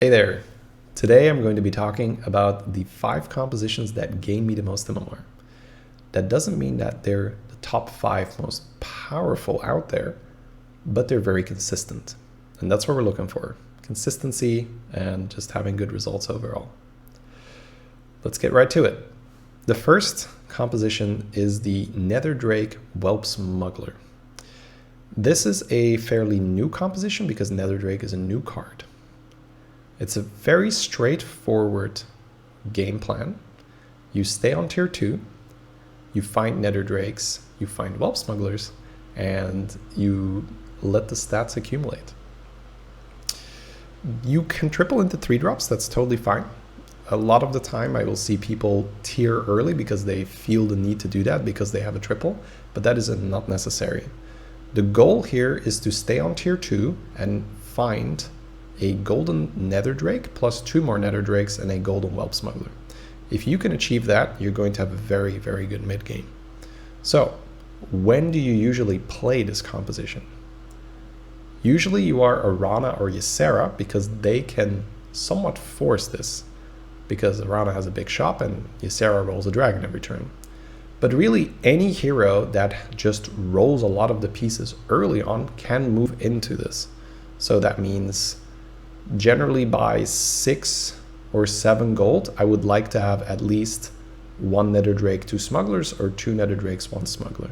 Hey there! Today I'm going to be talking about the 5 compositions that gain me the most MMR. That doesn't mean that they're the top 5 most powerful out there, but they're very consistent. And that's what we're looking for. Consistency and just having good results overall. Let's get right to it. The first composition is the Nether Drake welp smuggler. This is a fairly new composition because Nether Drake is a new card. It's a very straightforward game plan. You stay on tier 2, you find Nether Drakes, you find welp smugglers, and you let the stats accumulate. You can triple into 3-drops, that's totally fine. A lot of the time I will see people tier early because they feel the need to do that because they have a triple, but that is not necessary. The goal here is to stay on tier 2 and find a golden Nether Drake plus 2 more Nether Drakes and a golden welp smuggler. If you can achieve that, you're going to have a very, very good mid game. So, when do you usually play this composition? Usually you are a Rarran or HysteriA because they can somewhat force this, because Rarran has a big shop and HysteriA rolls a dragon every turn. But really any hero that just rolls a lot of the pieces early on can move into this. So that means generally by 6 or 7 gold, I would like to have at least 1 Nether Drake, 2 smugglers, or 2 Nether Drakes, 1 smuggler.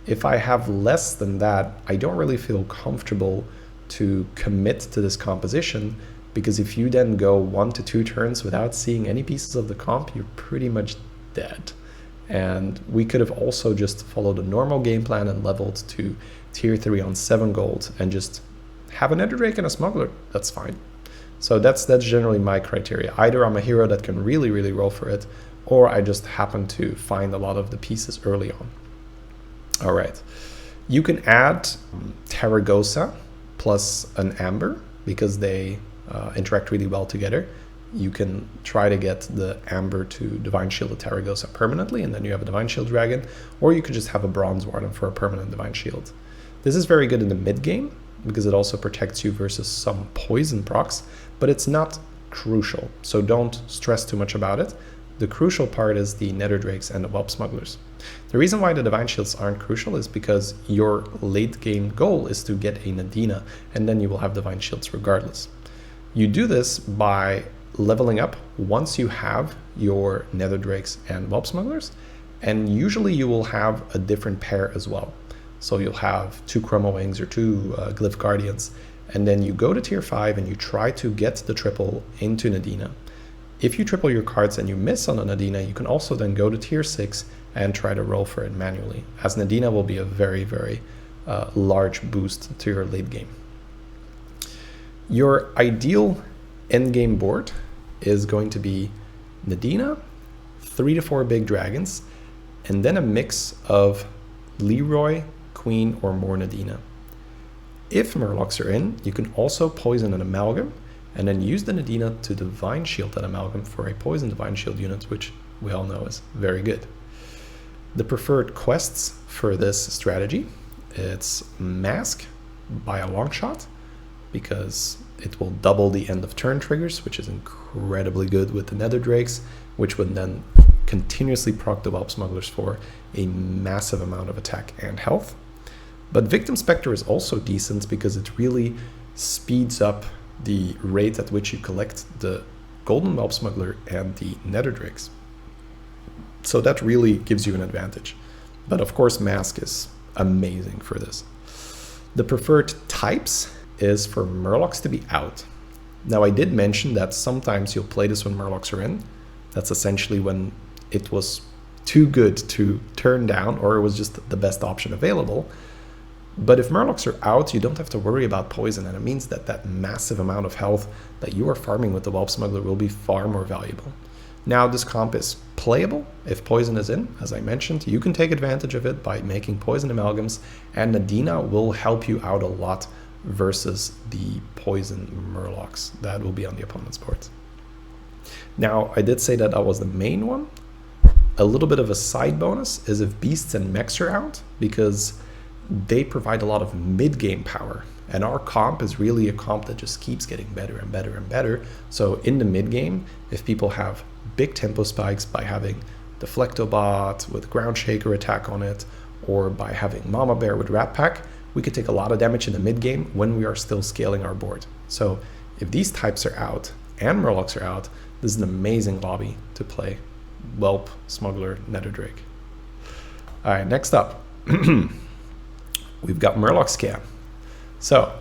If I have less than that, I don't really feel comfortable to commit to this composition, because if you then go 1 to 2 turns without seeing any pieces of the comp, you're pretty much dead. And we could have also just followed a normal game plan and leveled to tier 3 on 7 gold and just have a Nether Drake and a smuggler. That's fine. So that's generally my criteria. Either I'm a hero that can really roll for it, or I just happen to find a lot of the pieces early on. All right. You can add Taragosa plus an Amber because they interact really well together. You can try to get the Amber to Divine Shield a Taragosa permanently, and then you have a Divine Shield Dragon, or you could just have a Bronze Warden for a permanent Divine Shield. This is very good in the mid game because it also protects you versus some poison procs, but it's not crucial, so don't stress too much about it. The crucial part is the Nether Drakes and the welp smugglers. The reason why the Divine Shields aren't crucial is because your late game goal is to get a Nadina, and then you will have Divine Shields regardless. You do this by leveling up once you have your Nether Drakes and welp smugglers, and usually you will have a different pair as well. So you'll have 2 Chroma Wings or 2 Glyph Guardians, and then you go to tier 5 and you try to get the triple into Nadina. If you triple your cards and you miss on a Nadina, you can also then go to tier 6 and try to roll for it manually, as Nadina will be a very large boost to your late game. Your ideal endgame board is going to be Nadina, 3 to 4 big dragons, and then a mix of Leroy, Queen, or more Nadina. If Murlocs are in, you can also poison an Amalgam and then use the Nadina to Divine Shield that Amalgam for a poison Divine Shield unit, which we all know is very good. The preferred quests for this strategy, it's Mask by a long shot, because it will double the end of turn triggers, which is incredibly good with the Nether Drakes, which would then continuously proc the welp smugglers for a massive amount of attack and health. But Victim Spectre is also decent because it really speeds up the rate at which you collect the golden welp smuggler and the Nether Drakes. So that really gives you an advantage. But of course, Mask is amazing for this. The preferred types is for Murlocs to be out. Now I did mention that sometimes you'll play this when Murlocs are in. That's essentially when it was too good to turn down, or it was just the best option available. But if Murlocs are out, you don't have to worry about poison, and it means that that massive amount of health that you are farming with the welp smuggler will be far more valuable. Now this comp is playable if poison is in. As I mentioned, you can take advantage of it by making poison amalgams, and Nadina will help you out a lot versus the poison Murlocs that will be on the opponent's board. Now I did say that that was the main one. A little bit of a side bonus is if beasts and mechs are out, because they provide a lot of mid-game power, And our comp is really a comp that just keeps getting better and better and better. So in the mid game, if people have big tempo spikes by having Deflectobot with Ground Shaker attack on it, or by having Mama Bear with Rat Pack, we could take a lot of damage in the mid game when we are still scaling our board. So if these types are out and Murlocs are out, this is an amazing lobby to play Welp, Smuggler, Nether Drake. All right, next up, we've got Murloc Scam. So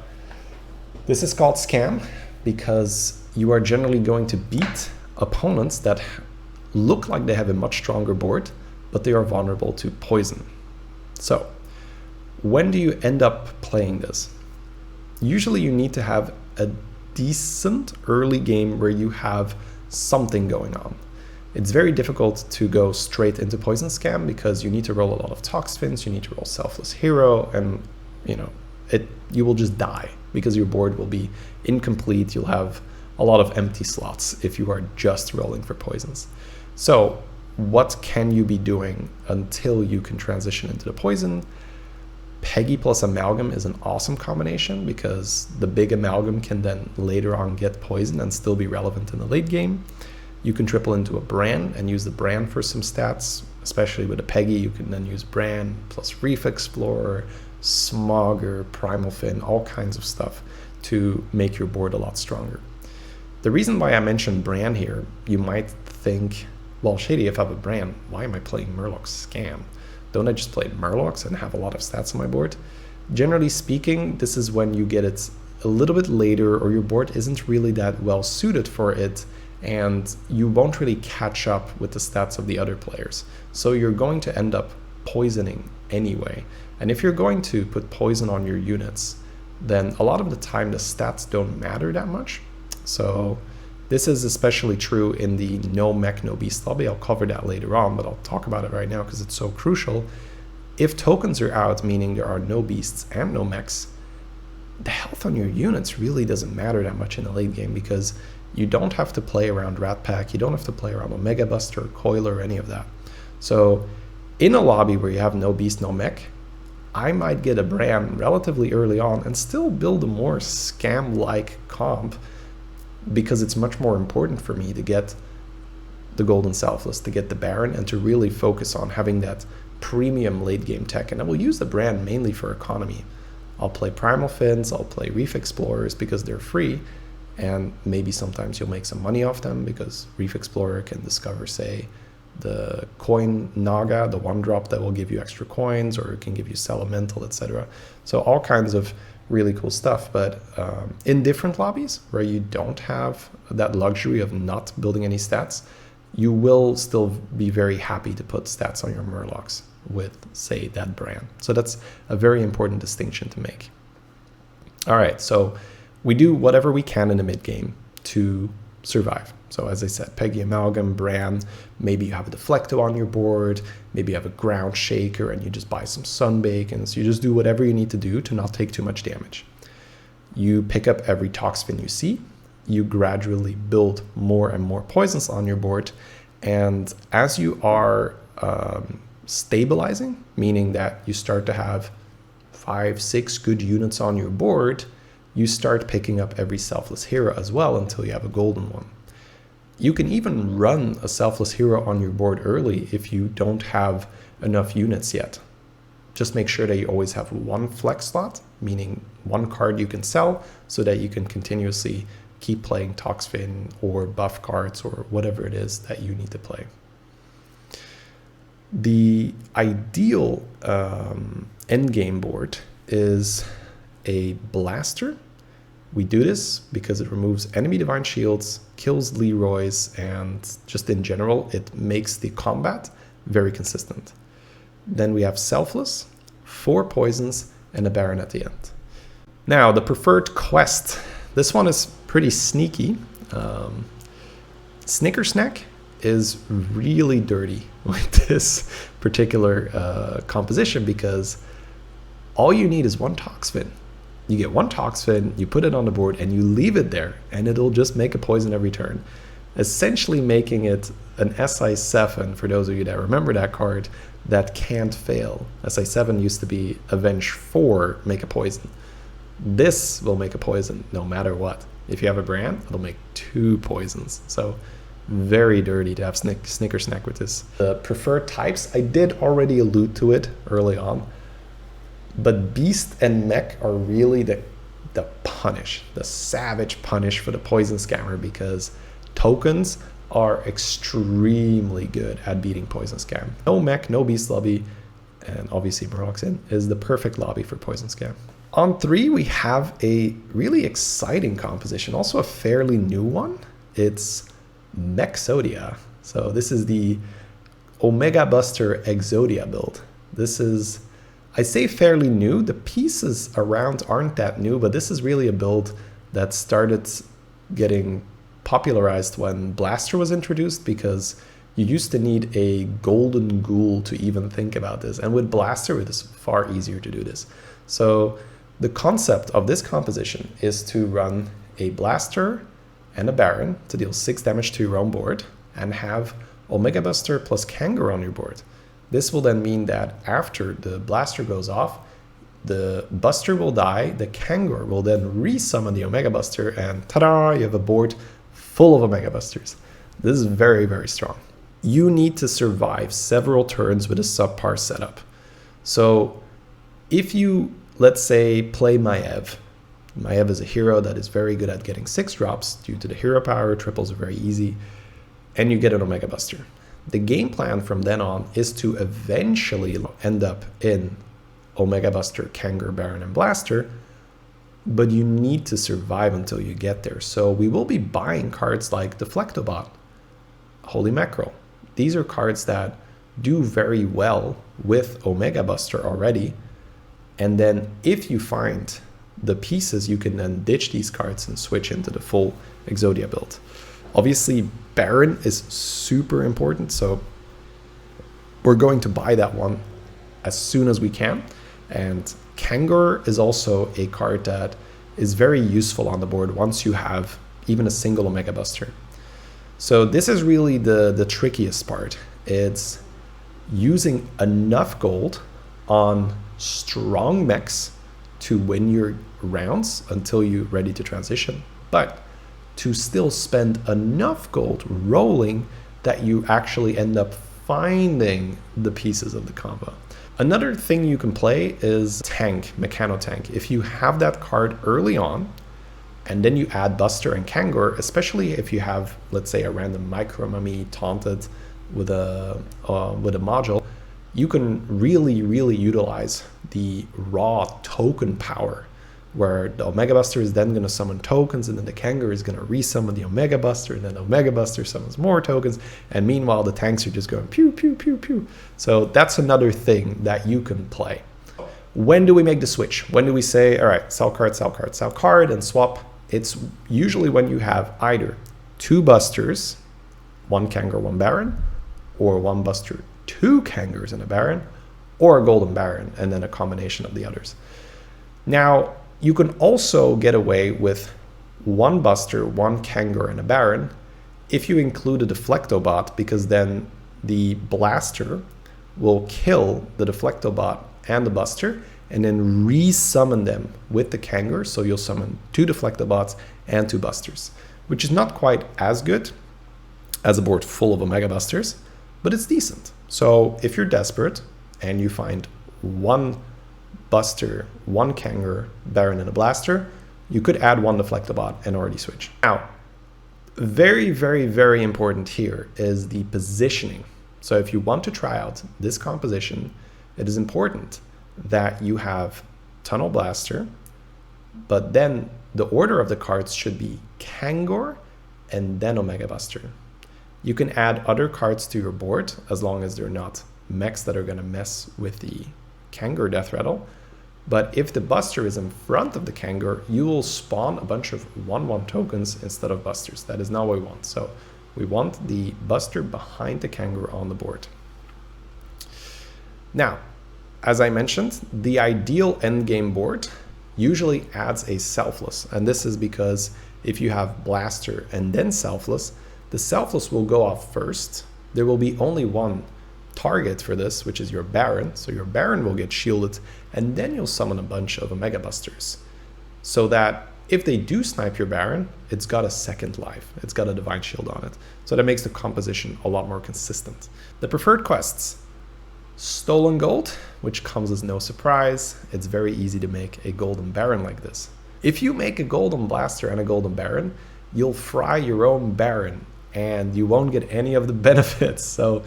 this is called Scam because you are generally going to beat opponents that look like they have a much stronger board, but they are vulnerable to poison. So when do you end up playing this? Usually you need to have a decent early game where you have something going on. It's very difficult to go straight into Poison Scam because you need to roll a lot of Toxfins, you need to roll Selfless Hero, and you will just die because your board will be incomplete. You'll have a lot of empty slots if you are just rolling for poisons. So what can you be doing until you can transition into the poison? Peggy plus Amalgam is an awesome combination because the big Amalgam can then later on get poison and still be relevant in the late game. You can triple into a Bran and use the Bran for some stats, especially with a Peggy. You can then use Bran plus Reef Explorer, Smogger, Primal Fin, all kinds of stuff to make your board a lot stronger. The reason why I mentioned Bran here, you might think, well, Shady, if I have a Bran, why am I playing Murloc Scam? Don't I just play Murlocs and have a lot of stats on my board? Generally speaking, this is when you get it a little bit later or your board isn't really that well suited for it and you won't really catch up with the stats of the other players. So you're going to end up poisoning anyway. And if you're going to put poison on your units, then a lot of the time the stats don't matter that much. So this is especially true in the no mech, no beast lobby. I'll cover that later on, but I'll talk about it right now because it's so crucial. If tokens are out, meaning there are no beasts and no mechs, the health on your units really doesn't matter that much in the late game because you don't have to play around Rat Pack, you don't have to play around Omega Buster, Coiler, or any of that. So in a lobby where you have no beast, no mech, I might get a Bran relatively early on and still build a more scam-like comp because it's much more important for me to get the Golden Selfless, to get the Baron, and to really focus on having that premium late game tech. And I will use the Bran mainly for economy. I'll play Primal Fins, I'll play Reef Explorers because they're free, and maybe sometimes you'll make some money off them because Reef Explorer can discover, say, the coin Naga, the one drop that will give you extra coins, or it can give you Elemental, etc. So all kinds of really cool stuff. But in different lobbies where you don't have that luxury of not building any stats, you will still be very happy to put stats on your Murlocs with, say, that Bran. So that's a very important distinction to make. All right, so we do whatever we can in the mid game to survive. So as I said, Peggy, Amalgam, Bran, maybe you have a Deflecto on your board, maybe you have a Ground Shaker and you just buy some Sunbakens. You just do whatever you need to do to not take too much damage. You pick up every Toxfin you see, you gradually build more and more poisons on your board, and as you are stabilizing, meaning that you start to have 5-6 good units on your board, you start picking up every selfless hero as well until you have a golden one. You can even run a selfless hero on your board early if you don't have enough units yet. Just make sure that you always have one flex slot, meaning one card you can sell so that you can continuously keep playing Toxfin or buff cards or whatever it is that you need to play. The ideal endgame board is a blaster. We do this because it removes enemy divine shields, kills Leroy's, and just in general, it makes the combat very consistent. Then we have Selfless, 4 poisons, and a Baron at the end. Now, the preferred quest. This one is pretty sneaky. Snicker Snack is really dirty with this particular composition because all you need is one Toxfin. You get one Toxfin, you put it on the board, and you leave it there, and it'll just make a poison every turn. Essentially making it an SI7, for those of you that remember that card, that can't fail. SI7 used to be Avenge 4, make a poison. This will make a poison no matter what. If you have a brand, it'll make 2 poisons. So very dirty to have Snicker Snack with this. The preferred types, I did already allude to it early on, but Beast and Mech are really the punish, the savage punish for the poison scammer, because tokens are extremely good at beating poison scam. No Mech, no Beast lobby, and obviously Murloc is the perfect lobby for poison scam. On 3, we have a really exciting composition, also a fairly new one. It's exodia. So this is the Omega Buster Exodia build. This is, I say fairly new. The pieces around aren't that new, but this is really a build that started getting popularized when Blaster was introduced, because you used to need a golden ghoul to even think about this. And with Blaster, it is far easier to do this. So the concept of this composition is to run a Blaster and a Baron to deal 6 damage to your own board, and have Omega Buster plus Kangaroo on your board. This will then mean that after the Blaster goes off, the Buster will die, the Kangaroo will then resummon the Omega Buster, and ta-da, you have a board full of Omega Busters. This is very, very strong. You need to survive several turns with a subpar setup. So if you, let's say, play Maiev. Maiev is a hero that is very good at getting 6 drops due to the hero power, triples are very easy, and you get an Omega Buster. The game plan from then on is to eventually end up in Omega Buster, Kangaroo, Baron, and Blaster, but you need to survive until you get there. So we will be buying cards like Deflectobot, Holy Mackerel. These are cards that do very well with Omega Buster already, and then if you find the pieces, you can then ditch these cards and switch into the full Exodia build. Obviously, Baron is super important, so we're going to buy that one as soon as we can. And Kangaroo is also a card that is very useful on the board once you have even a single Omega Buster. So this is really the trickiest part. It's using enough gold on strong mechs to win your rounds until you're ready to transition, but to still spend enough gold rolling that you actually end up finding the pieces of the combo. Another thing you can play is Tank, Mechano Tank. If you have that card early on, and then you add Buster and Kangaroo, especially if you have, let's say, a random Micro Mummy taunted with a module, you can really utilize the raw token power, where the Omega Buster is then going to summon tokens, and then the Kangaroo is going to resummon the Omega Buster, and then Omega Buster summons more tokens, and meanwhile the tanks are just going pew, pew, pew, pew. So that's another thing that you can play. When do we make the switch? When do we say, all right, sell card, sell card, sell card, and swap? It's usually when you have either 2 Busters, 1 Kangaroo, 1 Baron, or 1 Buster, 2 Kangaroos and a Baron, or a Golden Baron, and then a combination of the others. Now, you can also get away with 1 Buster, 1 Kangaroo, and a Baron if you include a Deflectobot, because then the Blaster will kill the Deflectobot and the Buster, and then resummon them with the Kangaroo, so you'll summon 2 Deflectobots and 2 Busters, which is not quite as good as a board full of Omega Busters, but it's decent. So if you're desperate and you find 1 Buster, 1 Kangaroo, Baron, and a Blaster, you could add 1 Deflectobot and already switch. Now, very important here is the positioning. So if you want to try out this composition, it is important that you have Tunnel Blaster, but then the order of the cards should be Kangaroo and then Omega Buster. You can add other cards to your board as long as they're not mechs that are going to mess with the Kangaroo Death Rattle. But if the Buster is in front of the Kangaroo, you will spawn a bunch of 1/1 tokens instead of Busters. That is not what we want. So we want the Buster behind the Kangaroo on the board. Now, as I mentioned, the ideal endgame board usually adds a Selfless. And this is because if you have Blaster and then Selfless, the Selfless will go off first. There will be only 1 target for this, which is your Baron. So your Baron will get shielded, and then you'll summon a bunch of Omega Busters. so that if they do snipe your Baron, it's got a second life. It's got a Divine Shield on it. So that makes the composition a lot more consistent. The preferred quests. Stolen Gold, which comes as no surprise. It's very easy to make a Golden Baron like this. If you make a Golden Blaster and a Golden Baron, you'll fry your own Baron and you won't get any of the benefits. So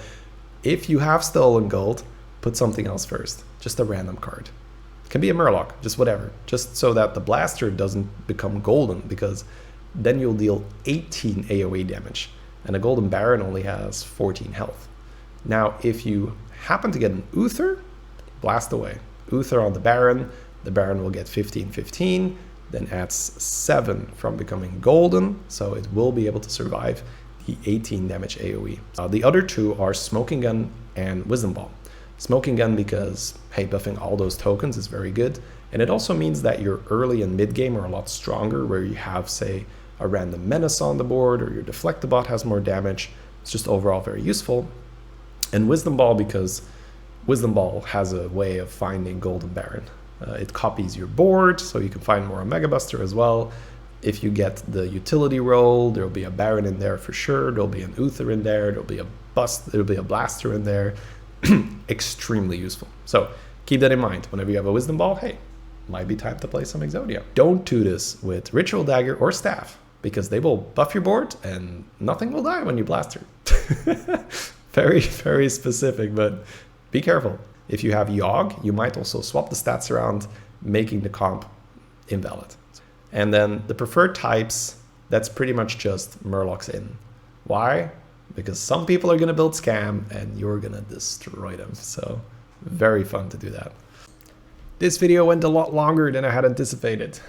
if you have Stolen Gold, put something else first, just a random card. It can be a Murloc, just whatever, just so that the Blaster doesn't become golden, because then you'll deal 18 AoE damage and a Golden Baron only has 14 health. Now, if you happen to get an Uther, blast away. Uther on the Baron will get 15-15, then adds 7 from becoming golden, so it will be able to survive the 18 damage AoE. The other two are Smoking Gun and Wisdom Ball. Smoking Gun because, hey, buffing all those tokens is very good, and it also means that your early and mid game are a lot stronger, where you have, say, a random menace on the board, or your Deflectabot has more damage. It's just overall very useful. And Wisdom Ball because Wisdom Ball has a way of finding Golden Baron. It copies your board, so you can find more Omega Buster as well. If you get the utility roll, there'll be a Baron in there for sure. There'll be an Uther in there. There'll be a Blaster in there. Extremely useful. So keep that in mind. Whenever you have a Wisdom Ball, hey, might be time to play some Exodia. Don't do this with Ritual Dagger or Staff, because they will buff your board and nothing will die when you blast her. Very, very specific, but be careful. If you have Yogg, you might also swap the stats around, making the comp invalid. And then the preferred types, that's pretty much just Murlocs in. Why? Because some people are going to build Scam and you're going to destroy them. So very fun to do that. This video went a lot longer than I had anticipated.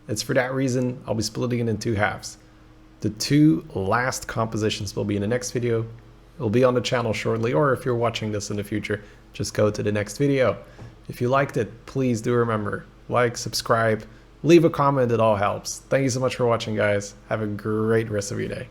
It's for that reason I'll be splitting it in 2 halves. The 2 last compositions will be in the next video. It will be on the channel shortly, or if you're watching this in the future, just go to the next video. If you liked it, please do remember, like, subscribe, leave a comment, it all helps. Thank you so much for watching, guys. Have a great rest of your day.